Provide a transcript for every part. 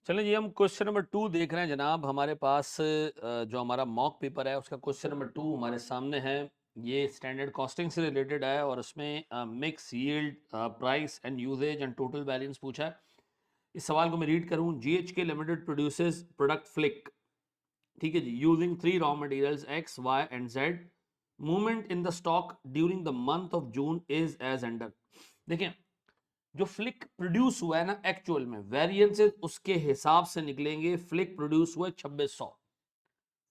चलें जी, हम question number 2 देख रहे हैं जनाब। हमारे पास जो हमारा मॉक पेपर है उसका क्वेश्चन नंबर 2 हमारे सामने है। ये स्टैंडर्ड कॉस्टिंग से रिलेटेड है और उसमें mix yield, price and usages and total variance पूछा है। इस सवाल को मैं रीड करूं। GHK limited produces product flick, ठीक है जी, using 3 raw materials x y and z. Movement in the stock during the month of June is as under. देखिए, जो फ्लिक प्रोड्यूस हुआ है ना, एक्चुअल में वेरिएंसेस उसके हिसाब से निकलेंगे। फ्लिक प्रोड्यूस हुआ है 2600।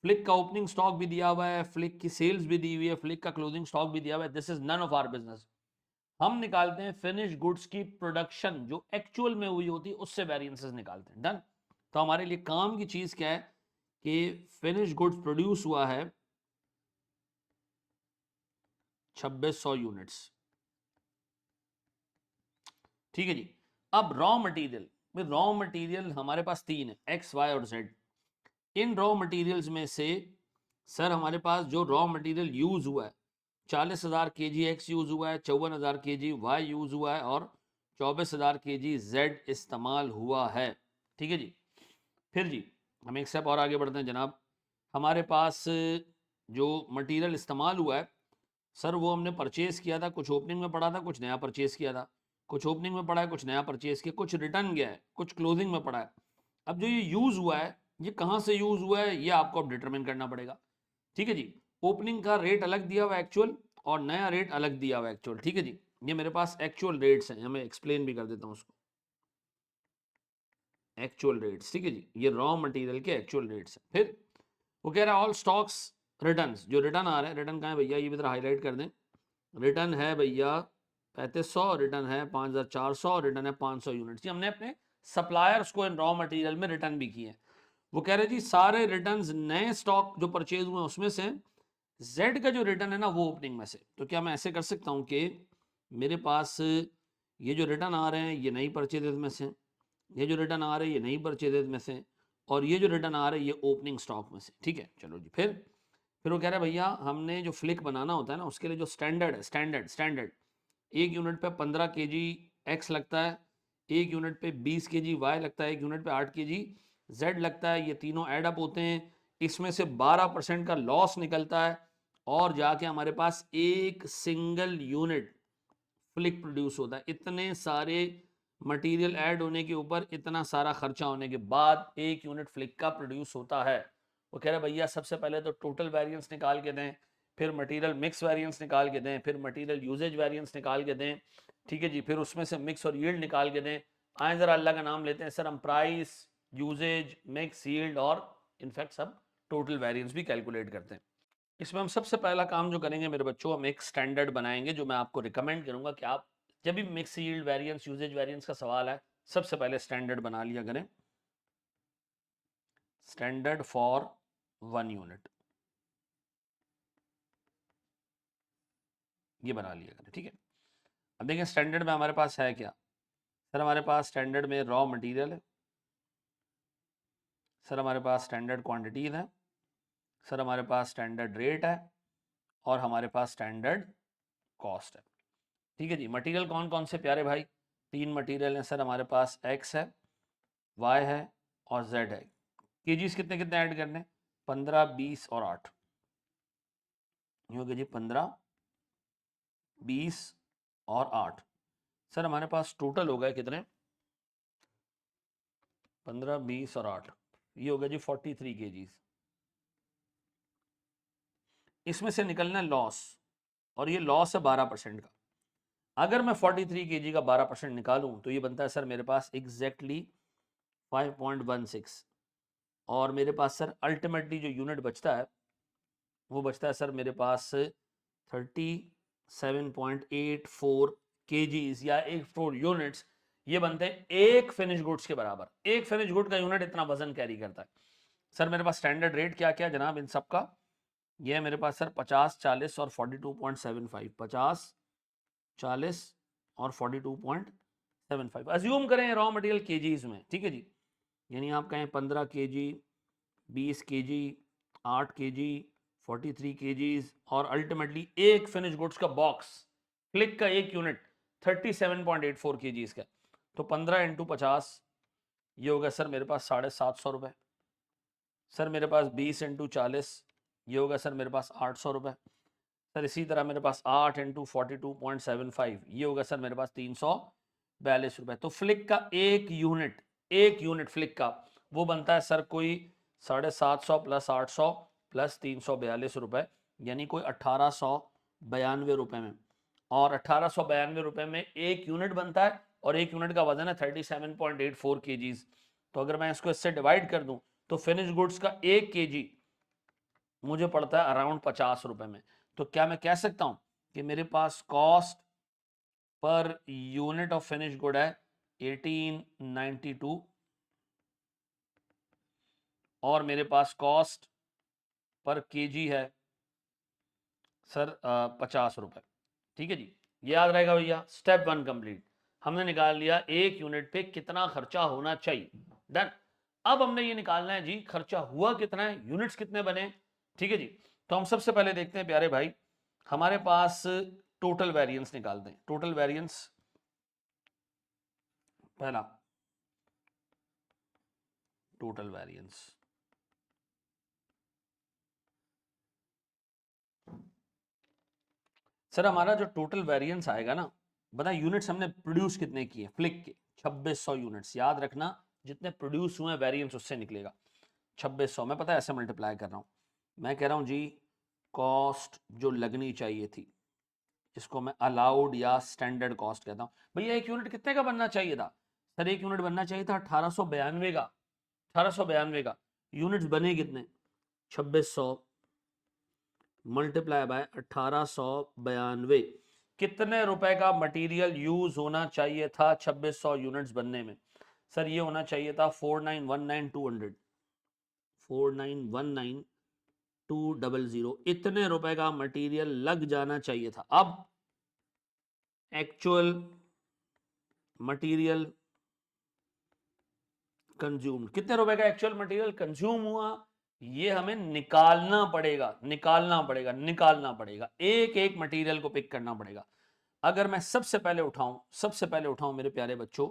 फ्लिक का ओपनिंग स्टॉक भी दिया हुआ है, फ्लिक की सेल्स भी दी हुई है, फ्लिक का क्लोजिंग स्टॉक भी दिया हुआ है। This is none of our business. हम निकालते हैं फिनिश गुड्स की प्रोडक्शन जो एक्चुअल में हुई होती है, उससे वेरिएंसेस निकालते हैं। डन। तो हमारे लिए काम की चीज क्या है कि फिनिश गुड्स प्रोड्यूस हुआ है 2600 यूनिट्स, ठीक है जी। अब रॉ मटेरियल, रॉ मटेरियल हमारे पास 3 है, एक्स वाई और जेड। इन रॉ मटेरियल्स में से सर हमारे पास जो रॉ मटेरियल यूज हुआ है 40,000 के जी एक्स यूज हुआ है, 54,000 के जी वाई यूज हुआ है और 24,000 के जी जेड इस्तेमाल हुआ है, ठीक है जी। फिर जी हम एक स्टेप और आगे बढ़ते हैं जनाब। हमारे पास जो मटेरियल इस्तेमाल हुआ है सर वो हमने परचेज किया था, कुछ ओपनिंग में पड़ा था, कुछ नया परचेज किया था। कुछ ओपनिंग में पड़ा है, कुछ नया परचेज किया, कुछ रिटर्न गया है, कुछ क्लोजिंग में पड़ा है। अब जो ये यूज हुआ है ये कहाँ से यूज हुआ है ये आपको अब डिटरमिन करना पड़ेगा, ठीक है जी। ओपनिंग का रेट अलग दिया हुआ एक्चुअल और नया रेट अलग दिया हुआ एक्चुअल, ठीक है जी। ये मेरे पास एक्चुअल रेट्स हैं, मैं एक्सप्लेन भी कर देता हूँ उसको। एक्चुअल रेट्स, ठीक है जी, ये रॉ मटेरियल के एक्चुअल रेट्स हैं। फिर वो कह रहा है ऑल स्टॉक्स रिटर्न, जो रिटर्न आ रहा है, रिटर्न कहाँ है भैया, ये भी हाईलाइट कर दें। रिटर्न है भैया 3500, रिटर्न है 5400, रिटर्न है 500 यूनिट्स। ये हमने अपने सप्लायर्स को इन रॉ मटेरियल में रिटर्न भी किए हैं। वो कह रहे जी सारे रिटर्न्स नए स्टॉक जो परचेज हुए उसमें से, जेड का जो रिटर्न है ना वो ओपनिंग में से। तो क्या मैं ऐसे कर सकता हूं कि मेरे पास ये जो रिटर्न आ रहे हैं ये नई परचेजेज में से, ये जो रिटर्न आ रहे हैं ये नई परचेजेज में से, और ये जो रिटर्न आ रहे हैं ये ओपनिंग स्टॉक में से, ठीक है। चलो जी, फिर वो कह रहा है भैया हमने जो फ्लिक बनाना होता है ना उसके लिए जो स्टैंडर्ड है, स्टैंडर्ड एक यूनिट पे 15 के जी एक्स लगता है, एक यूनिट पे 20 के जी वाई लगता है, एक यूनिट पे 8 के जी जेड लगता है। ये तीनों ऐड अप होते हैं, इसमें से 12% का लॉस निकलता है और जाके हमारे पास एक सिंगल यूनिट फ्लिक प्रोड्यूस होता है। इतने सारे मटेरियल ऐड होने के ऊपर, इतना सारा खर्चा होने के बाद एक यूनिट फ्लिक का प्रोड्यूस होता है। वो कह रहे भैया सबसे पहले तो टोटल वेरिएंस निकाल के दें, फिर मटेरियल मिक्स वेरिएंस निकाल के दें, फिर मटेरियल यूजेज वेरिएंस निकाल के दें, ठीक है जी। फिर उसमें से मिक्स और यील्ड निकाल के दें। आए जरा अल्लाह का नाम लेते हैं सर, हम प्राइस, यूजेज, मिक्स, यील्ड और इनफैक्ट सब टोटल वेरिएंस भी कैलकुलेट करते हैं। इसमें हम सबसे पहला काम जो करेंगे मेरे बच्चों, हम एक स्टैंडर्ड बनाएंगे जो मैं आपको रिकमेंड करूंगा कि आप जब भी mix yield variance, usages variance का सवाल है सबसे पहले स्टैंडर्ड बना लिया करें। स्टैंडर्ड फॉर 1 यूनिट, ये बना लिया करें, ठीक है। अब देखिए स्टैंडर्ड में हमारे पास है क्या। सर हमारे पास स्टैंडर्ड में रॉ मटेरियल है, सर हमारे पास स्टैंडर्ड क्वांटिटीज है, सर हमारे पास स्टैंडर्ड रेट है और हमारे पास स्टैंडर्ड कॉस्ट है, ठीक है जी। मटेरियल कौन कौन से प्यारे भाई, 3 मटेरियल हैं सर हमारे पास, एक्स है, वाई है और जेड है। केजीज कितने कितने ऐड करने, 15, 20 और 8। ये हो गया जी 15, 20 और 8। सर हमारे पास टोटल हो गए कितने, 15, 20 और 8, ये हो गया जी 43 केजीज। इसमें से निकलना लॉस, और ये लॉस है 12% का। अगर मैं 43 केजी का 12% निकालूं तो ये बनता है सर मेरे पास एग्जैक्टली 5.16। और मेरे पास सर अल्टीमेटली जो यूनिट बचता है वो बचता है सर मेरे पास 37.84 केजीज या 84 यूनिट्स। ये बनते हैं एक फिनिश गुड्स के बराबर। एक फिनिश गुड का यूनिट इतना वजन कैरी करता है। सर मेरे पास स्टैंडर्ड रेट क्या क्या जनाब इन सब का, ये है मेरे पास सर 50, 40 और 42.75। 50, 40 और 42.75। अज्यूम करें रॉ मटेरियल केजीज में, ठीक है जी। यानी आप कहें 15 केजी, 20 केजी, 8 केजी, 43 केजीज और अल्टीमेटली एक फिनिश गुड्स का बॉक्स, क्लिक का एक यूनिट 37.84 केजीज का। तो 15 इंटू 50 ये होगा सर मेरे पास 750 रुपये। सर मेरे पास 20 इंटू 40, ये होगा सर मेरे पास 800 रुपये। सर इसी तरह मेरे पास 8 इंटू 42.75, ये होगा सर मेरे पास 342 रुपये। तो फ्लिक का एक यूनिट फ्लिक का वो बनता है सर कोई 750 प्लस 800 प्लस 342 रुपये, यानी कोई 1892 रुपये में। और 1892 रुपये में एक यूनिट बनता है और एक यूनिट का वजन है 37.84 kgs। तो अगर मैं इसको इससे डिवाइड कर दूं तो फिनिश गुड्स का 1 kg मुझे पड़ता है अराउंड 50 रुपये में। तो क्या मैं कह सकता हूं कि मेरे पास cost per unit of finish good है 1892 और मेरे पास कॉस्ट पर केजी है सर 50 रुपये। ठीक है जी, याद रहेगा भैया। स्टेप 1 कंप्लीट, हमने निकाल लिया एक यूनिट पे कितना खर्चा होना चाहिए। डन। अब हमने ये निकालना है जी खर्चा हुआ कितना है, यूनिट्स कितने बने। ठीक है जी, तो हम सबसे पहले देखते हैं प्यारे भाई, हमारे पास टोटल वेरिएंस निकालते हैं। टोटल वेरिएंस पहला, टोटल वेरिएंस सर हमारा जो टोटल वेरिएंस आएगा ना, बता यूनिट्स हमने प्रोड्यूस कितने किए फ्लिक के, 2600 यूनिट्स। याद रखना जितने प्रोड्यूस हुए वेरिएंस उससे निकलेगा 2600। मैं पता है ऐसे मल्टीप्लाई कर रहा हूँ, मैं कह रहा हूँ जी कॉस्ट जो लगनी चाहिए थी, इसको मैं अलाउड या स्टैंडर्ड कॉस्ट कहता हूँ। भैया एक यूनिट कितने का बनना चाहिए था सर, एक यूनिट बनना चाहिए था 1892 का। 1892 का यूनिट्स बने कितने, 2600 मल्टीप्लाई बाय 1892। कितने रुपए का मटेरियल यूज होना चाहिए था 2600 यूनिट्स बनने में। सर ये होना चाहिए था 4919,200, 4919,200। इतने रुपए का मटेरियल लग जाना चाहिए था। अब एक्चुअल मटेरियल कंज्यूम, कितने रुपए का एक्चुअल मटेरियल कंज्यूम हुआ, ये हमें निकालना पड़ेगा, एक एक मटेरियल को पिक करना पड़ेगा। अगर मैं सबसे पहले उठाऊं मेरे प्यारे बच्चों,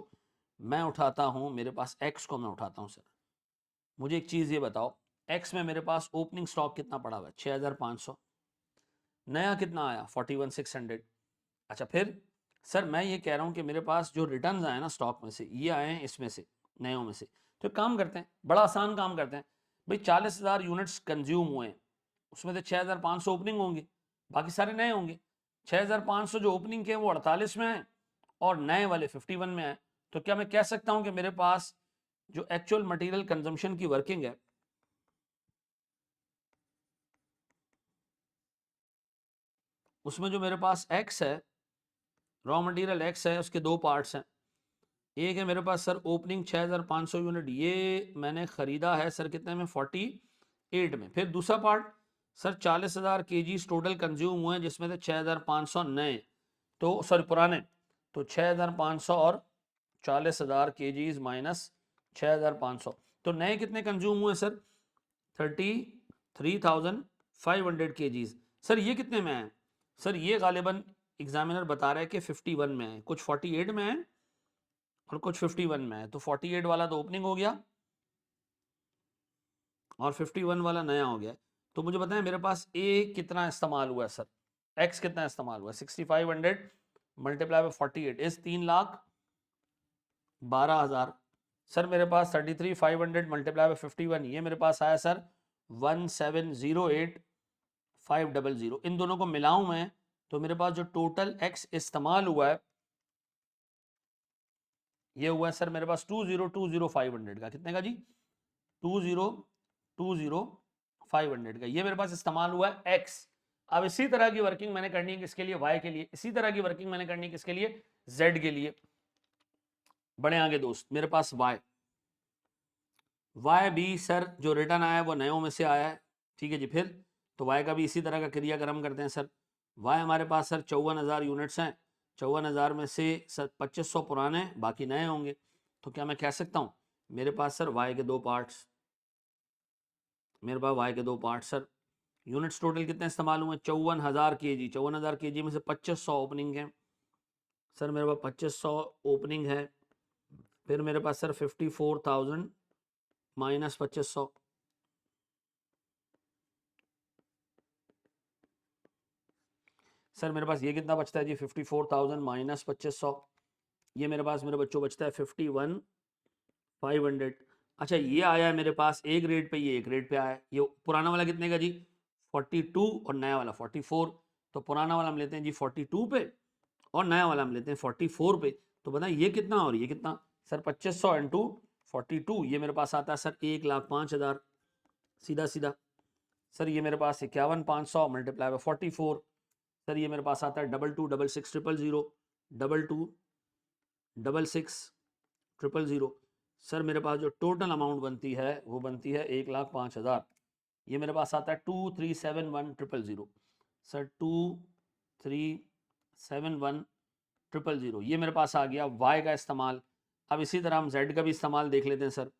मैं उठाता हूं मेरे पास एक्स को, मैं उठाता हूं सर। मुझे एक चीज ये बताओ, एक्स में मेरे पास ओपनिंग स्टॉक कितना पड़ा हुआ है 6500, नया कितना आया 41,600। अच्छा फिर सर मैं ये कह रहा हूं कि मेरे पास जो रिटर्न्स आए ना स्टॉक में से, ये आए हैं इसमें से, नयों में से। तो काम करते हैं, बड़ा आसान काम करते हैं भाई, 40,000 यूनिट्स कंज्यूम हुए, उसमें से 6,500 ओपनिंग होंगे, बाकी सारे नए होंगे। 6,500 जो ओपनिंग के वो 48 में आए और नए वाले 51 में आए। तो क्या मैं कह सकता हूं कि मेरे पास जो एक्चुअल मटेरियल कंजम्पशन की वर्किंग है, उसमें जो मेरे पास एक्स है, रॉ मटेरियल एक्स है, उसके दो पार्ट्स हैं। एक है मेरे पास सर ओपनिंग 6,500 यूनिट, ये मैंने खरीदा है सर कितने में 48 में। फिर दूसरा part sir 40,000 kg total consume हुए हैं, जिसमें से 6,500 नए, तो सॉरी पुराने। तो 6,500 और 40,000 kg माइनस 6,500, तो नए कितने कंज्यूम हुए सर 33,500 kg। सर ये कितने में है सर, ये गालिबन एग्जामिनर बता रहा है कि 51 में है, कुछ 48 में है और कुछ 51 में है। तो 48 वाला तो ओपनिंग हो गया और 51 वाला नया हो गया। तो मुझे बताएं मेरे पास ए कितना इस्तेमाल हुआ है सर, एक्स कितना इस्तेमाल हुआ है, 6500 मल्टीप्लाई बाय 48 इज 3,12,000। सर मेरे पास 33,500 मल्टीप्लाई बाय 51, ये मेरे पास आया सर 1,708,500। इन दोनों को मिलाऊं मैं तो मेरे पास जो टोटल एक्स इस्तेमाल हुआ है, ये हुआ है सर मेरे पास 2,020,500 का। कितने का जी, 2,020,500 का, ये मेरे पास इस्तेमाल हुआ है एक्स। अब इसी तरह की वर्किंग मैंने करनी है किसके लिए, वाई के लिए। इसी तरह की वर्किंग मैंने करनी है किसके लिए, जेड के लिए। बड़े आगे दोस्त मेरे पास वाई भी सर जो रिटर्न आया है वो नयों में से आया है। ठीक है जी, फिर तो वाई का भी इसी तरह का क्रियाक्रम करते हैं सर। वाई हमारे पास सर 54,000 यूनिट्स हैं, 54,000 में से सर 2500 पुराने बाकी नए होंगे। तो क्या मैं कह सकता हूँ मेरे पास सर वाई के दो पार्ट्स, मेरे पास वाई के दो पार्ट्स सर। यूनिट्स टोटल कितने इस्तेमाल हुए 54,000 kg, 54,000 kg में से 2500 ओपनिंग है। सर मेरे पास 2500 ओपनिंग है, फिर मेरे पास सर 54,000 माइनस 2500, सर मेरे पास ये कितना बचता है जी 54,000 माइनस 2500, ये मेरे पास मेरे बच्चों बचता है 51,500। अच्छा ये आया है मेरे पास एक रेट पे, ये एक रेट पे आया है। ये पुराना वाला कितने का जी 42 और नया वाला 44, तो पुराना वाला हम लेते हैं जी 42 पे और नया वाला हम लेते हैं 44 पे। तो बताएं ये कितना और ये कितना, सर 2500 इंटू 42, ये मेरे पास आता है सर 1,05,000 सीधा सीधा। सर ये मेरे पास 51,500 मल्टीप्लाई बाय 44, सर ये मेरे पास आता है 226600, 226600। सर मेरे पास जो टोटल अमाउंट बनती है वो बनती है 1,05,000। ये मेरे पास आता है 2,371,000, सर 2,371,000, ये मेरे पास आ गया वाई का इस्तेमाल। अब इसी तरह हम जेड का भी इस्तेमाल देख लेते हैं सर।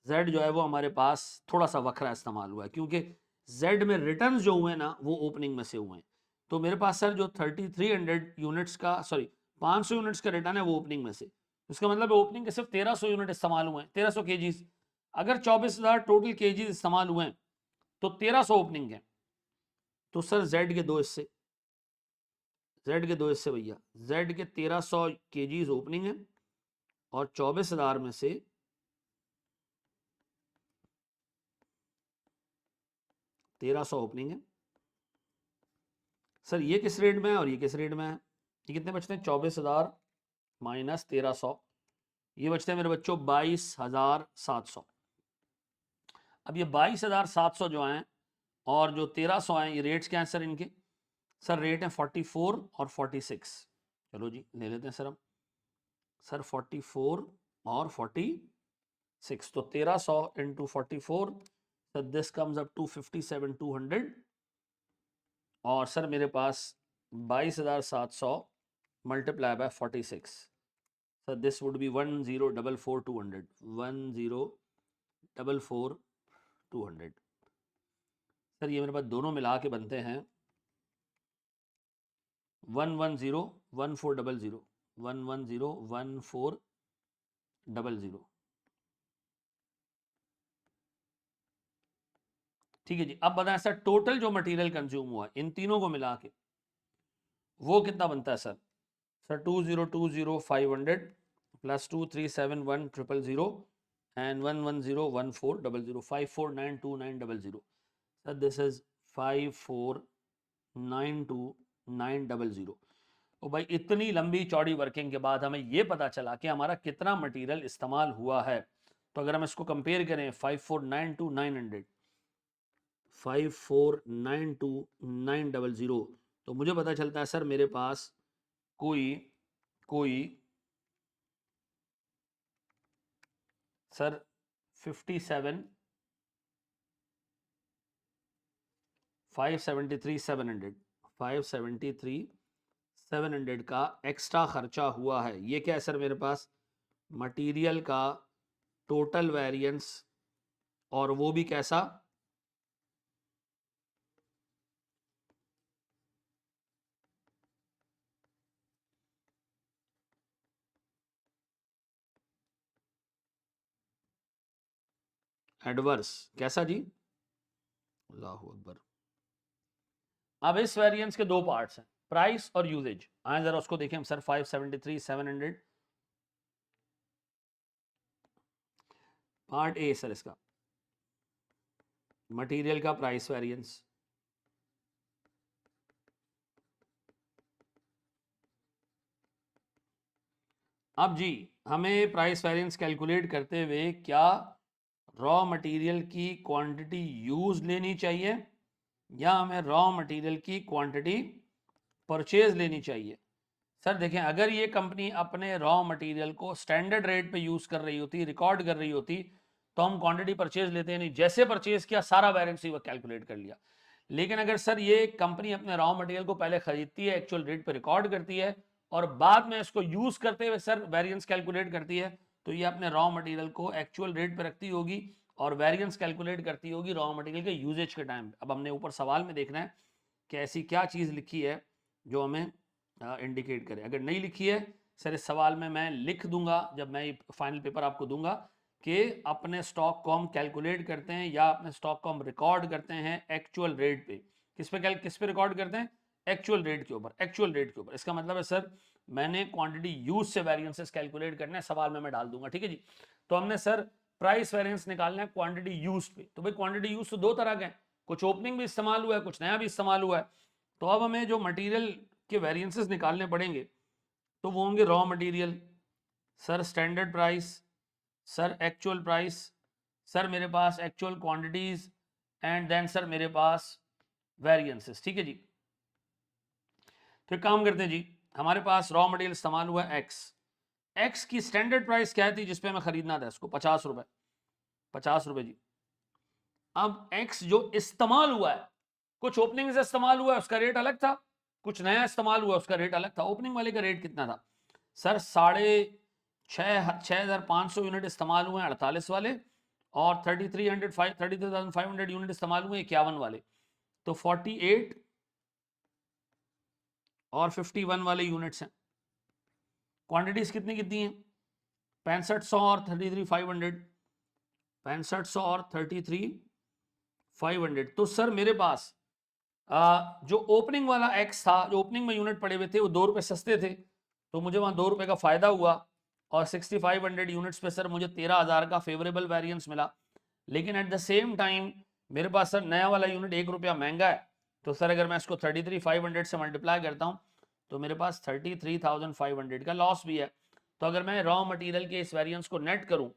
जेड जो है वो हमारे पास थोड़ा सा वखरा इस्तेमाल हुआ है, क्योंकि जेड में रिटर्न जो हुए ना वो ओपनिंग में से हुए हैं। तो मेरे पास सर जो 3300 यूनिट्स का, सॉरी 500 यूनिट्स का रिटर्न है वो ओपनिंग में से, इसका मतलब ओपनिंग के सिर्फ 1300 यूनिट इस्तेमाल हुए हैं, 1300 केजीज। अगर 24,000 टोटल केजीज इस्तेमाल हुए हैं तो 1300 ओपनिंग है। तो सर जेड के दो हिस्से, जेड के दो हिस्से भैया, जेड के 1300 केजीज ओपनिंग है और 24,000 में से 1300 ओपनिंग है। सर ये किस रेट में है और ये किस रेट में है, ये कितने बचते हैं 24,000 माइनस 1300, ये बचते हैं मेरे बच्चों 22,700। अब ये 22,700 जो हैं और जो 1300 हैं, ये रेट्स क्या हैं सर इनके, सर रेट है 44 और 46। चलो जी ले लेते हैं सर हम, सर 44 और 46, तो 1300 into 44, sir this comes up to 57,200, और सर मेरे पास 22,700 multiply by 46, sir this would be 10,44,200, 10,44,200। Sir ये मेरे पास दोनों मिला के बनते हैं 110,1400, 110,1400। ठीक है जी। अब बताएं सर टोटल जो मटेरियल कंज्यूम हुआ इन तीनों को मिला के वो कितना बनता है sir, sir 2,020,500 plus 2,371,000 and 110,1400, 549,2900। Sir this is 549,2900। तो भाई इतनी लंबी चौड़ी वर्किंग के बाद हमें ये पता चला कि हमारा कितना मटेरियल इस्तेमाल हुआ है। तो अगर हम इसको कंपेयर करें 549,900, 549,900, तो मुझे पता चलता है सर मेरे पास कोई कोई सर 573,700 का एक्स्ट्रा खर्चा हुआ है। ये क्या है सर मेरे पास, मटेरियल का टोटल वेरिएंस, और वो भी कैसा, एडवर्स। कैसा जी, अल्लाह अकबर। अब इस वेरिएंस के दो पार्ट्स हैं, प्राइस और यूजेज। आए जरा उसको देखें हम सर 573,700 पार्ट ए सर इसका मटेरियल का प्राइस वेरिएंस। अब जी हमें प्राइस वेरिएंस कैलकुलेट करते हुए क्या रॉ मटेरियल की क्वांटिटी यूज लेनी चाहिए या हमें रॉ मटेरियल की क्वांटिटी परचेज लेनी चाहिए। सर देखें अगर ये कंपनी अपने रॉ मटेरियल को स्टैंडर्ड रेट पे यूज कर रही होती, रिकॉर्ड कर रही होती, तो हम क्वांटिटी परचेज लेते हैं नहीं, जैसे परचेज किया सारा वेरिएंस ही कैलकुलेट कर लिया। लेकिन अगर सर ये कंपनी अपने रॉ मटेरियल को पहले खरीदती है, एक्चुअल रेट पे रिकॉर्ड करती है और बाद में इसको यूज करते हुए सर वेरिएंस कैलकुलेट करती है, तो ये अपने रॉ मटेरियल को एक्चुअल रेट पे रखती होगी और वेरिएंस कैलकुलेट करती होगी रॉ मटेरियल के यूजेज के टाइम। अब हमने ऊपर सवाल में देखना है कि ऐसी क्या चीज लिखी है जो हमें इंडिकेट करे। अगर नहीं लिखी है सर इस सवाल में मैं लिख दूंगा जब मैं फाइनल पेपर आपको दूंगा कि अपने स्टॉक को हम कैलकुलेट करते हैं या अपने स्टॉक को हम रिकॉर्ड करते हैं एक्चुअल रेट पे। किस पे रिकॉर्ड करते हैं? एक्चुअल रेट के ऊपर, एक्चुअल रेट के ऊपर। इसका मतलब है सर मैंने क्वांटिटी यूज से वेरिएंसेस कैलकुलेट करना है, सवाल में मैं डाल दूंगा, ठीक है जी। तो हमने सर प्राइस वेरिएंस निकालना है क्वांटिटी यूज पे। तो भाई क्वांटिटी यूज तो दो तरह के हैं, कुछ ओपनिंग भी इस्तेमाल हुआ है, कुछ नया भी इस्तेमाल हुआ है। तो अब हमें जो मटेरियल के वेरिएंसेस निकालने पड़ेंगे तो वो होंगे raw material, sir standard price, sir actual price, sir मेरे पास actual quantities, and then sir मेरे पास वेरिएंसेस, ठीक है जी। फिर काम करते हैं जी, हमारे पास रॉ मटेरियल इस्तेमाल हुआ है एक्स। एक्स की स्टैंडर्ड प्राइस क्या थी जिसपे हमें खरीदना था इसको? 50 रुपए, 50 रुपए जी। अब एक्स जो इस्तेमाल हुआ है, कुछ ओपनिंग से इस्तेमाल हुआ है उसका रेट अलग था, कुछ नया इस्तेमाल हुआ उसका रेट अलग था। ओपनिंग वाले का रेट कितना था सर? 6,500 यूनिट इस्तेमाल हुए हैं 48 वाले, और 33,500 यूनिट इस्तेमाल हुए 51 वाले। तो 48 और 51 वाले यूनिट्स हैं। क्वांटिटीज कितनी कितनी हैं? 6500 और 33,500, 6500 और 33,500। तो सर मेरे पास जो ओपनिंग वाला एक्स था, जो ओपनिंग में यूनिट पड़े हुए थे वो 2 रुपए सस्ते थे, तो मुझे वहां 2 रुपए का फायदा हुआ, और 6500 यूनिट्स पे सर मुझे 13,000 का फेवरेबल वेरिएंस मिला। लेकिन एट द सेम टाइम मेरे पास सर नया वाला यूनिट 1 रुपया महंगा है। तो सर अगर मैं इसको 33,500 से मल्टीप्लाई करता हूँ तो मेरे पास 33,500 का लॉस भी है। तो अगर मैं रॉ मटेरियल के इस वेरिएंस को नेट करूँ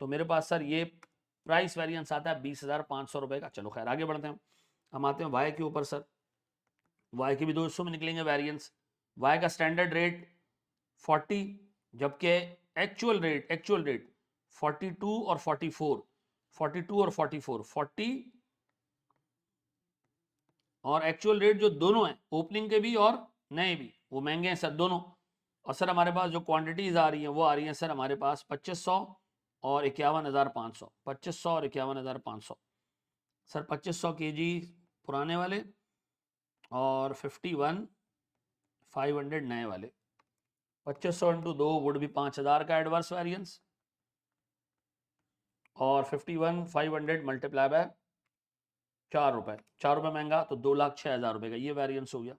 तो मेरे पास सर ये प्राइस वेरिएंस आता है 20,500 रुपए का। चलो खैर आगे बढ़ते हैं, हम आते हैं वाई के ऊपर। सर वाई के भी दो हिस्सों में निकलेंगे वेरिएंस। वाई का स्टैंडर्ड रेट 40, जबकि एक्चुअल रेट 42 और 44, 42 और 44, 40 और एक्चुअल रेट जो दोनों हैं, ओपनिंग के भी और नए भी, वो महंगे हैं सर दोनों। और सर हमारे पास जो क्वांटिटीज आ रही हैं वो आ रही हैं सर हमारे पास 2500 और 51,500, 2500 और 51,500। सर 2500 केजी पुराने वाले और 51,500 नए वाले। 2500 इंटू 2 वुड भी 5,000 का एडवर्स वेरिएंस, और 51,500 मल्टीप्लाई बाय 4 रुपए, 4 रुपए महंगा तो 2,06,000 रुपए का ये वेरिएंस हो गया।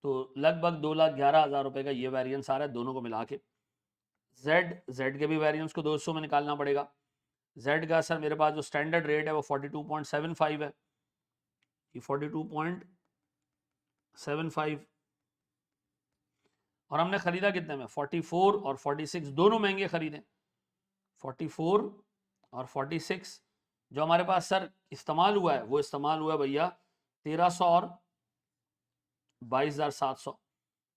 तो लगभग 2,11,000 रुपए का ये वेरिएंस आ रहा है दोनों को मिला के। जेड के भी वेरिएंस को 200 में निकालना पड़ेगा। जेड का सर मेरे पास जो स्टैंडर्ड रेट है वो 42.75 है, ये 42.75, और हमने खरीदा कितने में? 44 और 46 दोनों महंगे खरीदे। 44 और 46 जो हमारे पास सर इस्तेमाल हुआ है वो इस्तेमाल हुआ है भैया 1300 और 22,700,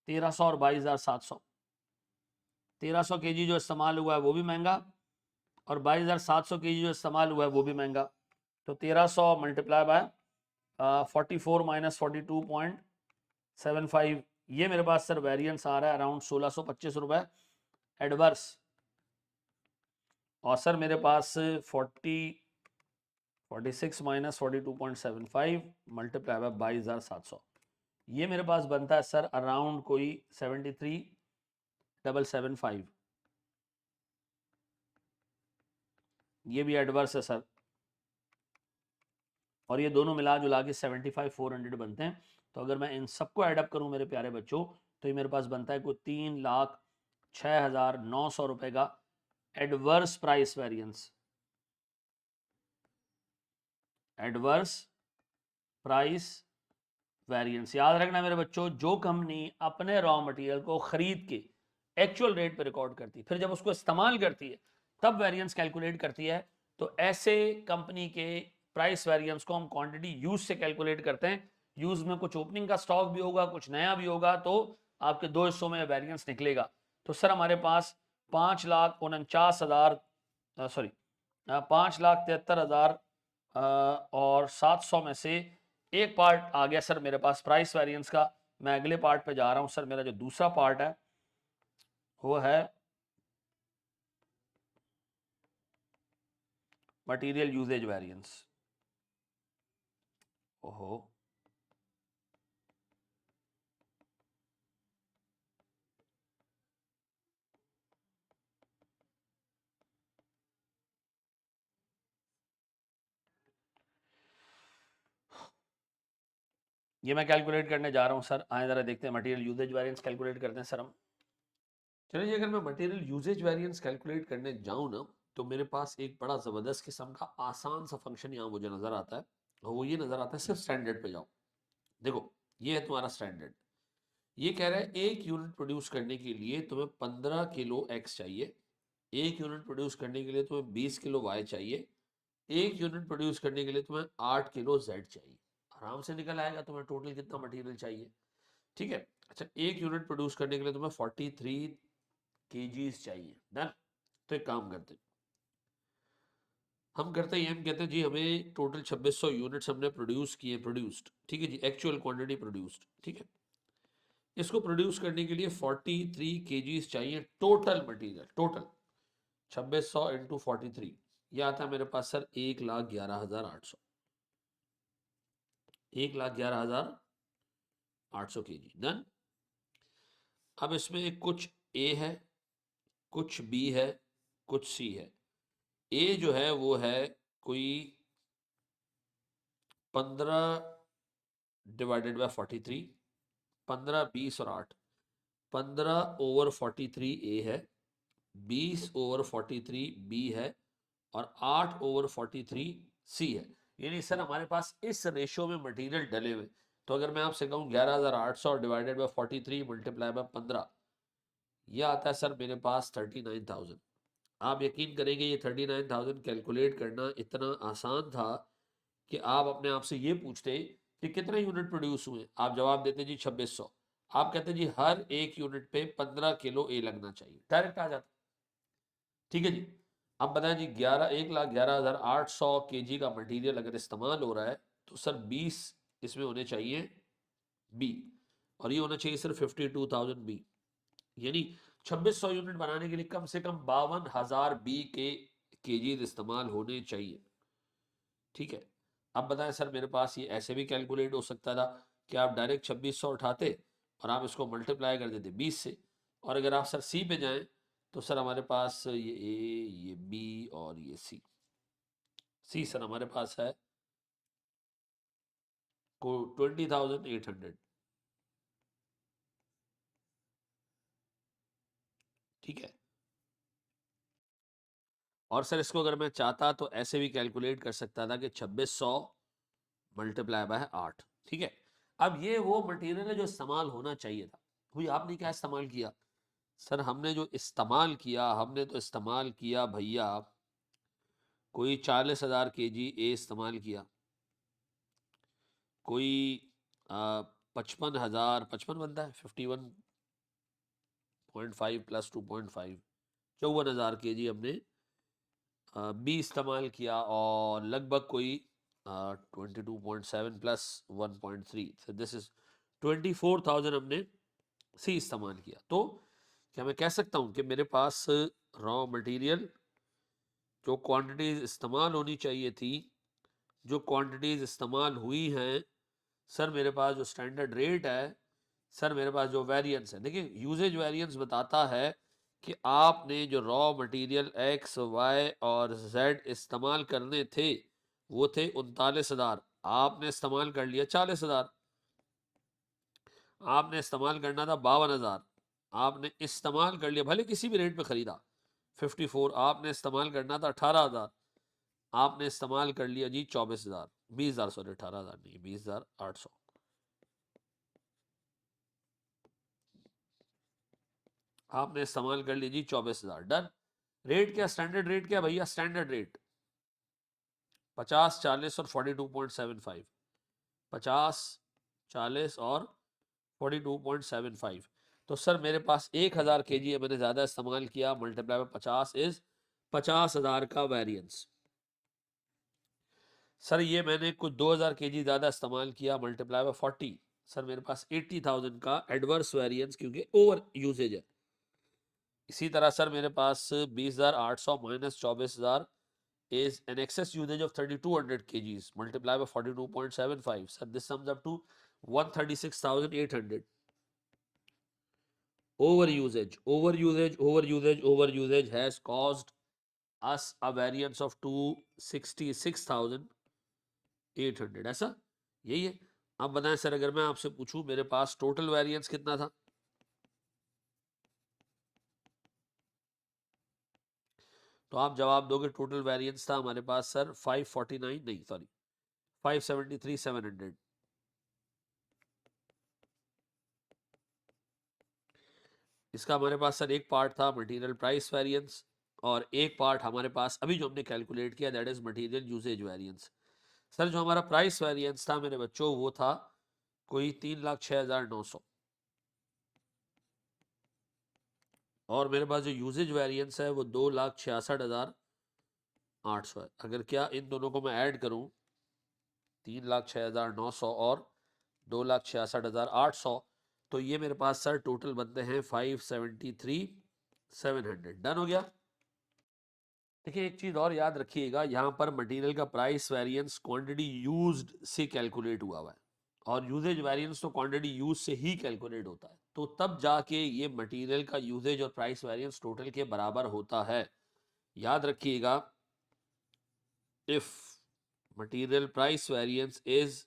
1300 और 22,700। 1300 केजी जो इस्तेमाल हुआ है वो भी महंगा, और 22,700 केजी जो इस्तेमाल हुआ है वो भी महंगा। तो 1300 मल्टीप्लाई बाय 44 माइनस 42.75, ये मेरे पास सर वेरिएंस आ रहा है अराउंड 1,625 रुपए एडवर्स। और सर मेरे पास 46 माइनस 42.75 मल्टीप्लाई बाय 22,700, ये मेरे पास बनता है सर अराउंड कोई 73,775। ये भी एडवर्स है सर, और ये दोनों मिला जुला के 75,400 बनते हैं। तो अगर मैं इन सबको एडअप करूं मेरे प्यारे बच्चों तो ये मेरे पास बनता है कोई 3,06,900 रुपए का adverse price variance, adverse price variance. याद रखना मेरे बच्चों, जो कंपनी अपने रॉ मटेरियल को खरीद के एक्चुअल रेट पे रिकॉर्ड करती है, फिर जब उसको इस्तेमाल करती है तब वेरिएंस कैलकुलेट करती है, तो ऐसे कंपनी के प्राइस वेरिएंस को हम क्वांटिटी यूज से कैलकुलेट करते हैं। यूज में कुछ ओपनिंग का स्टॉक भी होगा, कुछ नया भी होगा, तो आपके दो हिस्सों में वेरिएंस निकलेगा। तो सर हमारे पास 5,49,000 सॉरी 5,73,000 और 700 में से एक पार्ट आ गया सर मेरे पास प्राइस वेरिएंस का। मैं अगले पार्ट पे जा रहा हूं सर, मेरा जो दूसरा पार्ट है वो है मटेरियल यूजेज वेरिएंस। ओहो, ये मैं कैलकुलेट करने जा रहा हूँ सर, आए ज़रा देखते हैं मटेरियल यूजेज वेरिएंस कैलकुलेट करते हैं सर हम। चलिए अगर मैं मटेरियल यूजेज वेरिएंस कैलकुलेट करने जाऊँ ना, तो मेरे पास एक बड़ा ज़बरदस्त किस्म का आसान सा फंक्शन यहाँ मुझे नज़र आता है, और वो ये नज़र आता है, सिर्फ स्टैंडर्ड पे जाओ। देखो ये है तुम्हारा स्टैंडर्ड, ये कह रहा है एक यूनिट प्रोड्यूस करने के लिए तुम्हें 15 किलो एक्स चाहिए, एक यूनिट प्रोड्यूस करने के लिए तुम्हें 20 किलो वाई चाहिए, एक यूनिट प्रोड्यूस करने के लिए तुम्हें 8 किलो जेड चाहिए। आराम से निकल आएगा तुम्हें टोटल कितना मटेरियल चाहिए। ठीक है, अच्छा एक यूनिट प्रोड्यूस करने के लिए तुम्हें 43 केजीज चाहिए। डन। तो एक काम करते हैं, हम करते हैं, हम कहते हैं जी हमें टोटल 2600 यूनिट्स हमने प्रोड्यूस किए, प्रोड्यूस्ड, ठीक है जी, एक्चुअल क्वांटिटी प्रोड्यूस्ड, ठीक है। इसको प्रोड्यूस करने के लिए 43 केजीज चाहिए टोटल मटेरियल, टोटल 2600 इंटू 43, यह आता है मेरे पास सर 1,11,800, 1,11,800 केजी। डन। अब इसमें कुछ ए है, कुछ बी है, कुछ सी है। ए जो है वो है कोई 15 डिवाइडेड बाय 43, 15, 20 और 8, 15 ओवर 43 ए है, 20 ओवर 43 बी है, और 8 ओवर 43 सी है। यानी सर हमारे पास इस रेशियो में मटेरियल डले हुए। तो अगर मैं आपसे कहूँ 11,800 डिवाइडेड बाय 43 मल्टीप्लाई बाय 15, यह आता है सर मेरे पास 39,000। आप यकीन करेंगे ये 39,000 कैलकुलेट करना इतना आसान था कि आप अपने आप से ये पूछते कि कितने यूनिट प्रोड्यूस हुए, आप जवाब देते जी 2600, आप कहते जी हर एक यूनिट पे 15 किलो ए लगना चाहिए, डायरेक्ट आ जाता। ठीक है जी। अब बताएं जी 1,11,800 केजी का मटेरियल अगर इस्तेमाल हो रहा है, तो सर 20 इसमें होने चाहिए बी, और ये होना चाहिए सर 52,000 बी। यानी 2600 यूनिट बनाने के लिए कम से कम 52,000 बी के केजीज इस्तेमाल होने चाहिए। ठीक है। अब बताएं सर मेरे पास ये ऐसे भी कैलकुलेट हो सकता था कि आप डायरेक्ट 2600 उठाते और आप इसको मल्टीप्लाई कर देते 20 से, और अगर आप सर सी पे जाएं तो सर हमारे पास ये ए, ये बी और ये सी। सी सर हमारे पास है को 20,800। ठीक है। और सर इसको अगर मैं चाहता तो ऐसे भी कैलकुलेट कर सकता था कि 2600 मल्टीप्लाई बाय 8। ठीक है। अब ये वो मटेरियल है जो इस्तेमाल होना चाहिए था, हुई आपने क्या इस्तेमाल किया सर, हमने जो इस्तेमाल किया, हमने तो इस्तेमाल किया भैया कोई 40,000 केजी ए इस्तेमाल किया, कोई 55,000, 55 बनता है 51.5 प्लस 2.5, 54,000 केजी हमने बी इस्तेमाल किया, और लगभग कोई 22.7 प्लस 1.3, so दिस इज 24,000 हमने सी इस्तेमाल किया। तो क्या मैं कह सकता हूँ कि मेरे पास रॉ मटेरियल जो क्वांटिटीज इस्तेमाल होनी चाहिए थी, जो क्वांटिटीज इस्तेमाल हुई हैं, सर मेरे पास जो स्टैंडर्ड रेट है, सर मेरे पास जो वेरिएंस है, देखिए यूजेज वेरिएंस बताता है कि आपने जो रॉ मटेरियल एक्स वाई और जेड इस्तेमाल करने थे वो थे 39,000, आपने इस्तेमाल कर लिया 40,000, आपने इस्तेमाल करना था 52,000, आपने इस्तेमाल कर लिया, भले किसी भी रेट पे खरीदा 54, आपने इस्तेमाल करना था 18,000, आपने इस्तेमाल कर लिया जी 24,000, 20,000, सॉरी 18,000 नहीं 20,800। आपने इस्तेमाल कर ली जी 24,000। डन। रेट क्या, स्टैंडर्ड रेट क्या भैया, स्टैंडर्ड रेट 50, 40 और 42.75, 50, 40 और 42.75। तो सर मेरे पास 1,000 केजी है, मैंने ज्यादा इस्तेमाल किया, मल्टीप्लाई बाय 50 इज 50,000 का वेरिएंस। सर ये मैंने कुछ 2,000 केजी ज्यादा इस्तेमाल किया, मल्टीप्लाई बाय 40, सर मेरे पास 80,000 का एडवर्स वेरिएंस, क्योंकि ओवर यूजेज है। इसी तरह सर मेरे पास 20,800 minus 24,000 is an excess usage of 3,200 kgs multiplied by 42.75. So this sums up to 136,800. Overusage has caused us a variance of 266,800. ऐसा यही है। अब बताएं सर, अगर मैं आपसे पूछूं मेरे पास टोटल वेरिएंस कितना था, तो आप जवाब दोगे टोटल वेरिएंस था हमारे पास सर 549, नहीं सॉरी 573,700। इसका हमारे पास सर एक पार्ट था मटेरियल प्राइस वेरिएंस, और एक पार्ट हमारे पास अभी जो हमने कैलकुलेट किया that is material usage variance. Sir जो हमारा प्राइस वेरिएंस था मेरे बच्चों वो था कोई 3,06,900, और मेरे पास जो यूसेज वेरिएंस है वो 2,66,800 है। अगर क्या इन दोनों को मैं ऐड करूं, 3,06,900 और 2,66,800, तो ये मेरे पास सर टोटल बनते हैं 573,700। डन हो गया। देखिए एक चीज और याद रखिएगा, यहाँ पर मटेरियल का प्राइस वेरिएंस क्वांटिटी यूज्ड से कैलकुलेट हुआ है, और यूजेज वेरिएंस तो क्वांटिटी यूज से ही कैलकुलेट होता है, तो तब जाके ये मटेरियल का यूजेज और प्राइस वेरिएंस टोटल के बराबर होता है। याद रखिएगा, if material price variance is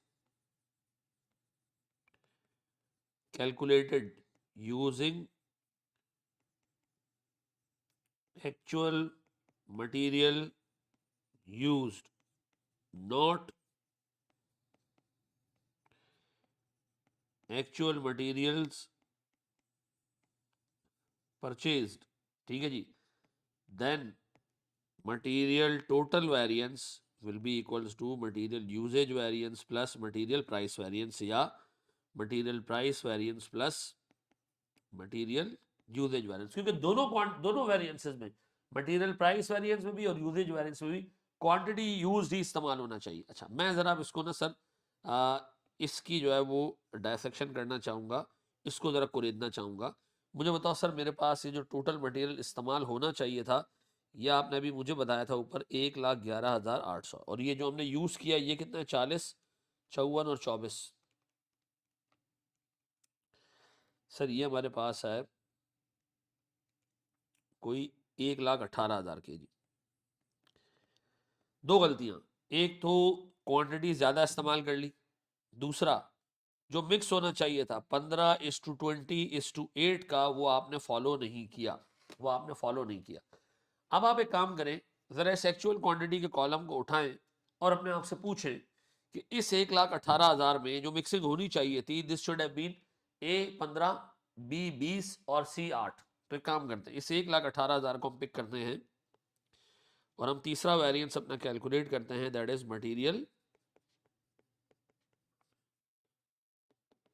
calculated using actual material used, not actual materials purchased, ठीक है जी, then material total variance will be equals to material usage variance plus material price variance, या material price variance plus material usages variance, क्योंकि दोनों variances में, material price variance में भी और usage variance में भी क्वांटिटी यूज्ड ही इस्तेमाल होना चाहिए। अच्छा मैं ज़रा इसको ना सर इसकी जो है वो डायसेक्शन करना चाहूँगा, इसको ज़रा कुरेदना चाहूँगा। मुझे बताओ सर, मेरे पास ये जो टोटल मटेरियल इस्तेमाल होना चाहिए था, ये आपने अभी मुझे बताया था ऊपर 1,11,800, और ये जो हमने यूज़ किया ये कितना है, 40, 54 और 24। सर ये हमारे पास है कोई 1,18,000 के जी। दो गलतियां, एक तो क्वांटिटी ज्यादा इस्तेमाल कर ली, दूसरा जो मिक्स होना चाहिए था 15:20:8 का वो आपने फॉलो नहीं किया, वो आपने फॉलो नहीं किया। अब आप एक काम करें, जरा इस एक्चुअल क्वांटिटी के कॉलम को उठाएं और अपने आप से पूछें कि इस 1,18,000 में जो मिक्सिंग होनी चाहिए थी, this should have been A 15, B 20 और C 8। तो एक काम करते हैं, इस 1,18,000 को हम पिक करते हैं और हम तीसरा वेरिएंस अपना कैलकुलेट करते हैं, that is material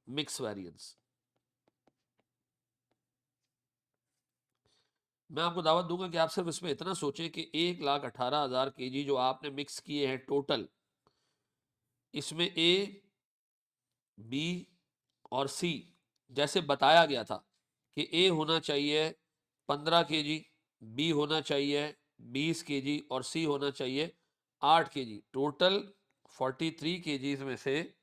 mix variance. मैं आपको दावत दूंगा कि आप सिर्फ इसमें इतना सोचें कि 1,18,000 kg जो आपने मिक्स किए हैं टोटल, इसमें ए, बी और सी जैसे बताया गया था कि ए होना चाहिए 15 kg, बी होना चाहिए 20 kg और सी होना चाहिए 8 kg, टोटल 43 kg में से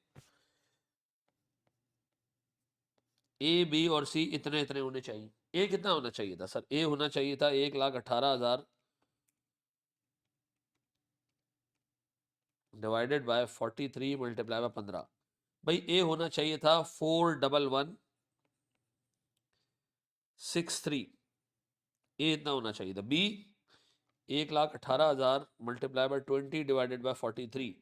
ए, बी और सी इतने इतने होने चाहिए। ए कितना होना चाहिए था सर, ए होना चाहिए था 1,18,000 डिवाइडेड बाय 43 मल्टीप्लाई बाय 15। भाई ए होना चाहिए था 41163, ए इतना होना चाहिए था। B 1,18,000 multiply by 20 divided by 43,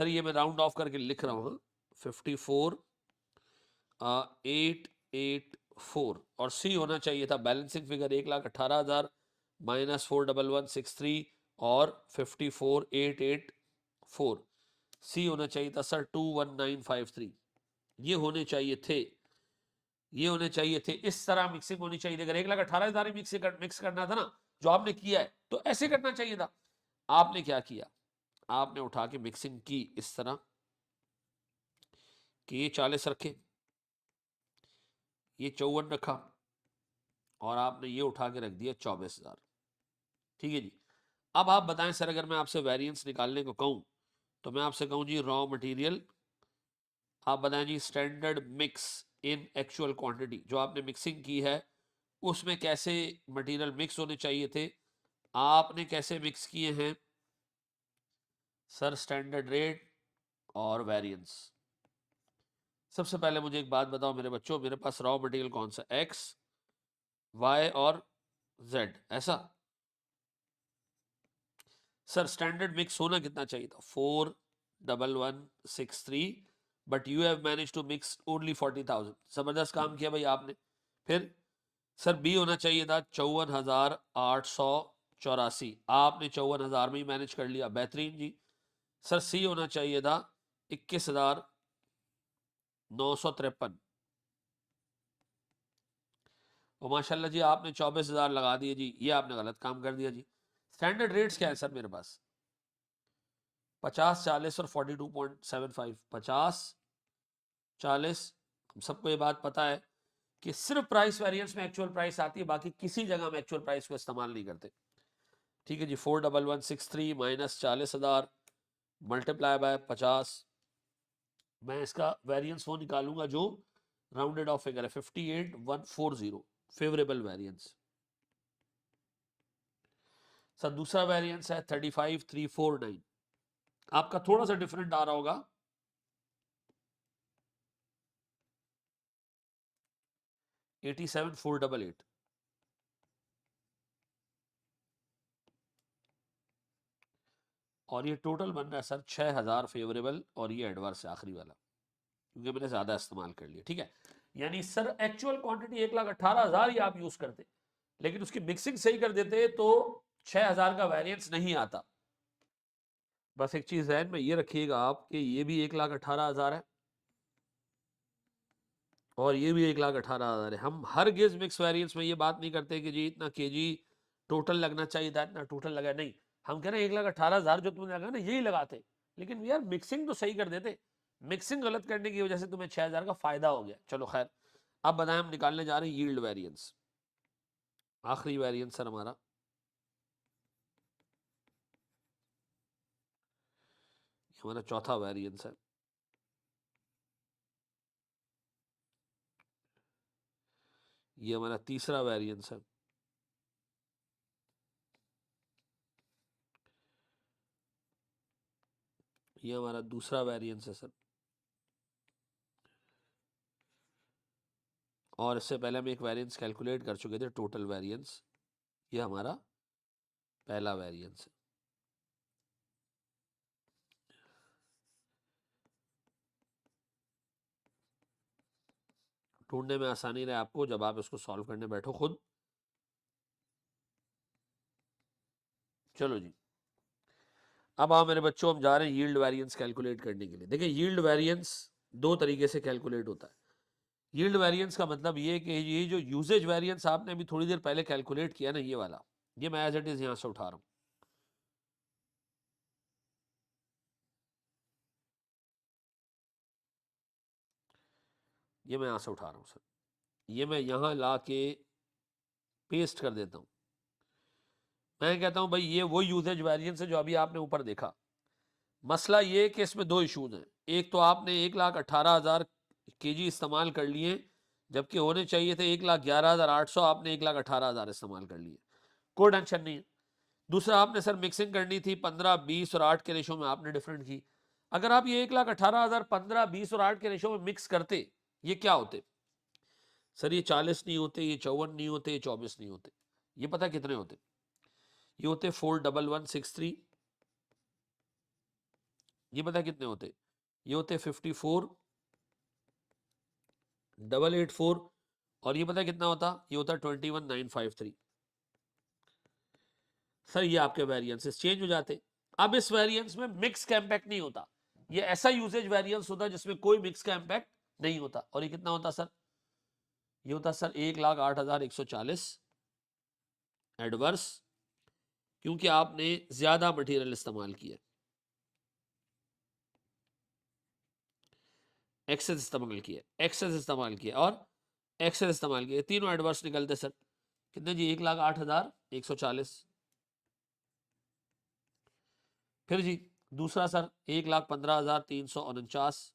sir ये मैं राउंड ऑफ करके लिख रहा हूँ 54,884, और सी होना चाहिए था बैलेंसिंग फिगर 1,18,000 माइनस 41163 और 54,884, सी होना चाहिए था सर 21953। ये होने चाहिए थे, ये होने चाहिए थे, इस तरह मिक्सिंग होनी चाहिए थी। अगर 1,18,000 मिक्स करना था ना जो आपने किया है, तो ऐसे करना चाहिए था। आपने क्या किया, आपने उठा के मिक्सिंग की इस तरह कि ये 40 रखे, ये 54 रखा, और आपने ये उठा के रख दिया 24,000। ठीक है जी। अब आप बताएं सर, अगर मैं आपसे वेरिएंस निकालने को कहूं, तो मैं आपसे कहूं जी रॉ मटेरियल, आप बताएं जी standard mix in actual quantity, जो आपने मिक्सिंग की है उसमें कैसे मटेरियल मिक्स होने चाहिए थे, आपने कैसे मिक्स किए हैं सर, स्टैंडर्ड रेट और वेरिएंस। सबसे पहले मुझे एक बात बताओ मेरे बच्चों, मेरे पास रॉ मटेरियल कौन सा, एक्स, वाई और जेड, ऐसा? सर स्टैंडर्ड मिक्स होना कितना चाहिए था, 41163, but you have manage to mix only 40,000। जबरदस्त काम किया भाई आपने। फिर सर बी होना चाहिए था 54,884, आपने 54,000 में ही मैनेज कर लिया, बेहतरीन जी। सर सी होना चाहिए था 21,953, और माशाल्लाह जी आपने 24,000 लगा दिए जी, ये आपने गलत काम कर दिया जी। स्टैंडर्ड रेट्स क्या है सर मेरे पास, 50, 40 और 42.75, 50, 40। हम सबको ये बात पता है कि सिर्फ प्राइस वेरिएंस में एक्चुअल प्राइस आती है, बाकी किसी जगह में एक्चुअल प्राइस को इस्तेमाल नहीं करते। ठीक है जी, 41163 माइनस 40,000 मल्टीप्लाई बाय 50, मैं इसका वेरिएंस वो निकालूंगा जो राउंडेड ऑफ फिगर है, 58,140 फेवरेबल वेरिएंस। सर दूसरा वेरिएंस है 35,349, आपका थोड़ा सा डिफरेंट आ रहा होगा, 87,488, और ये टोटल बन रहा है सर 6,000 फेवरेबल, और ये एडवर्स है आखिरी वाला, क्योंकि मैंने ज्यादा इस्तेमाल कर लिया। ठीक है, यानी सर एक्चुअल क्वांटिटी 1,18,000 ही आप यूज करते, लेकिन उसकी मिक्सिंग सही कर देते तो 6,000 का वेरिएंस नहीं आता। बस एक चीज ध्यान में ये रखिएगा आप कि ये भी 1,18,000 है, और ये भी 1,18,000 है। हम हर गिज मिक्स वेरिएंस में ये बात नहीं करते कि जी इतना केजी टोटल लगना चाहिए था, इतना टोटल लगा, नहीं, हम कह रहे हैं 1,18,000 जो तुमने लगा ना यही लगाते, लेकिन यार मिक्सिंग तो सही कर देते, मिक्सिंग गलत करने की वजह से तुम्हें 6,000 का फायदा हो गया। चलो खैर, अब बताएं, हम निकालने जा रहे हैं यील्ड वेरिएंस, आखिरी वेरिएंस सर हमारा, हमारा चौथा वेरिएंस है, ये हमारा तीसरा वेरिएंस है, ये हमारा दूसरा वेरिएंस है सर, और इससे पहले हम एक वेरिएंस कैलकुलेट कर चुके थे, टोटल वेरिएंस, ये हमारा पहला वेरिएंस है। ढूंढने में आसानी रहे आपको जब आप इसको सॉल्व करने बैठो खुद। चलो जी, अब आओ मेरे बच्चों, हम जा रहे हैं यील्ड वेरिएंस कैलकुलेट करने के लिए। देखिए यील्ड वेरिएंस दो तरीके से कैलकुलेट होता है। यील्ड वेरिएंस का मतलब ये कि ये जो यूजेज वेरिएंस आपने अभी थोड़ी देर पहले कैलकुलेट किया ना, ये वाला, ये मैं एज इट इज यहां से उठा रहा हूं, ये मैं यहां से उठा रहा हूं सर, ये मैं यहां ला के पेस्ट कर देता हूं। मैं कहता हूं भाई ये वो यूजेज वेरिएंस है जो अभी आपने ऊपर देखा। मसला ये कि इसमें दो इशूज हैं, एक तो आपने 1,18,000 केजी इस्तेमाल कर लिए, जबकि होने चाहिए थे 1,11,800, आपने 1,18,000 इस्तेमाल कर लिए, कोई टेंशन नहीं है। दूसरा आपने सर मिक्सिंग करनी थी 15, 20 और 8 के रेशो में, आपने डिफरेंट की। अगर आप ये 1,18,000 15, 20 और 8 के रेशो में मिक्स करते, ये क्या होते सर, ये 40 नहीं होते, ये 54 नहीं होते, ये 24 नहीं होते, ये पता कितने होते, ये होते 41163, ये पता कितने होते, ये होते 54,884, और ये पता कितना होता, ये होता 21,953। सर ये आपके वेरिएंसेस चेंज हो जाते। अब इस वेरिएंस में मिक्स का इंपैक्ट नहीं होता, ये ऐसा यूजेज वेरिएंस होता जिसमें कोई मिक्स का इंपैक्ट नहीं होता। और ये कितना होता सर, ये होता सर 1,08,140 एडवर्स, क्योंकि आपने ज्यादा मटेरियल इस्तेमाल किया, एक्सेस इस्तेमाल किया, एक्सेस इस्तेमाल किया और एक्सेस इस्तेमाल किया, तीनों एडवर्स निकलते सर। कितने जी, 1,08,140। फिर जी दूसरा सर 1,15,349,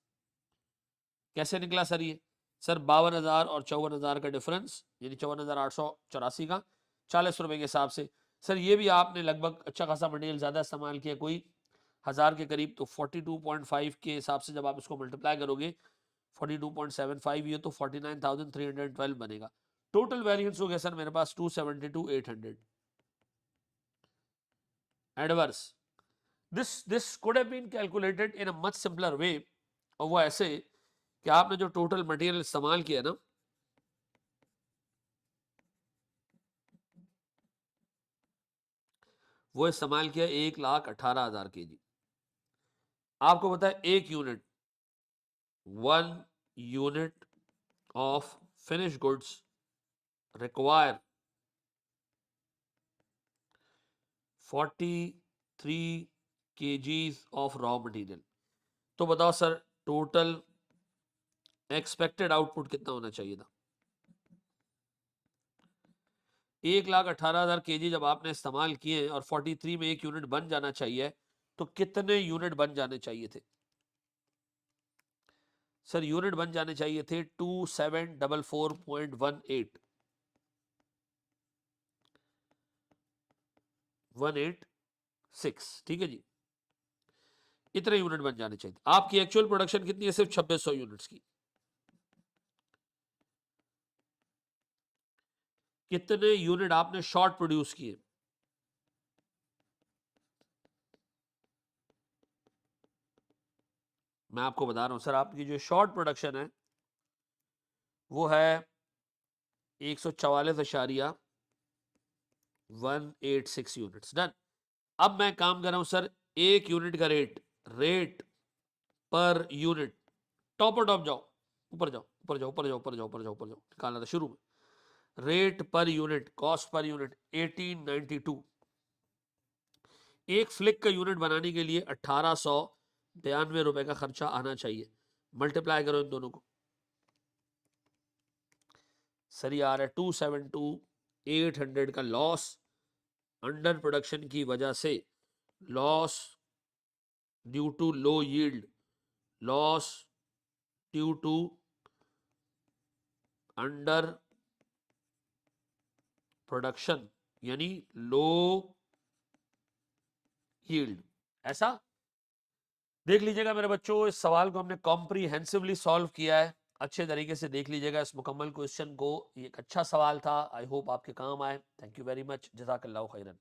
कैसे निकला सर ये, सर 52,000 और 54,000 का डिफरेंस, यानी 54,884 का 40 रुपए के हिसाब से। सर ये भी आपने लगभग अच्छा खासा मटेरियल ज़्यादा इस्तेमाल किया, कोई 1,000 के करीब, तो 42.5 के हिसाब से जब आप इसको मल्टीप्लाई करोगे 42.75 ये तो 49,312 बनेगा। टोटल वेरिएंस हो गया सर मेरे पास 272,800। Adverse, this could have been calculated in a much simpler way, और वो ऐसे कि आपने जो टोटल मटेरियल इस्तेमाल किया ना, वो इस्तेमाल किया 1,18,000 kg। आपको पता है एक unit, 1 unit of finished goods require 43 kgs of raw material। तो बताओ सर टोटल एक्सपेक्टेड आउटपुट कितना होना चाहिए था? 1,18,000 kg जब आपने इस्तेमाल किए और 43 में एक यूनिट बन जाना चाहिए, तो कितने यूनिट बन जाने चाहिए थे? सर यूनिट बन जाने चाहिए थे 2744.18 186। ठीक है जी, इतने यूनिट बन जाने चाहिए। आपकी एक्चुअल प्रोडक्शन कितनी है? सिर्फ 2600 यूनिट्स की। कितने यूनिट आपने शॉर्ट प्रोड्यूस किए? मैं आपको बता रहा हूं सर, आपकी जो शॉर्ट प्रोडक्शन है वो है 144.186 यूनिट्स। डन। अब मैं काम कर रहा हूं सर, एक यूनिट का रेट पर यूनिट, टॉप और टॉप जाओ, ऊपर जाओ, ऊपर जाओ, ऊपर जाओ, ऊपर जाओ, ऊपर जाओ, ऊपर जाओ, निकालना था शुरू में। Rate per unit, cost per unit 1892। एक फ्लिक का यूनिट बनाने के लिए 1892 रुपए का खर्चा आना चाहिए। मल्टीप्लाई करो इन दोनों को, सर ये आ रहा है 272,800 का लॉस अंडर प्रोडक्शन की वजह से, loss due to low yield, loss due to under production यानी लो यील्ड। ऐसा देख लीजिएगा मेरे बच्चों, इस सवाल को हमने कॉम्प्रीहेंसिवली सॉल्व किया है। अच्छे तरीके से देख लीजिएगा इस मुकम्मल क्वेश्चन को, ये एक अच्छा सवाल था, आई होप आपके काम आए। थैंक यू वेरी मच, जज़ाकल्लाहु खैरन।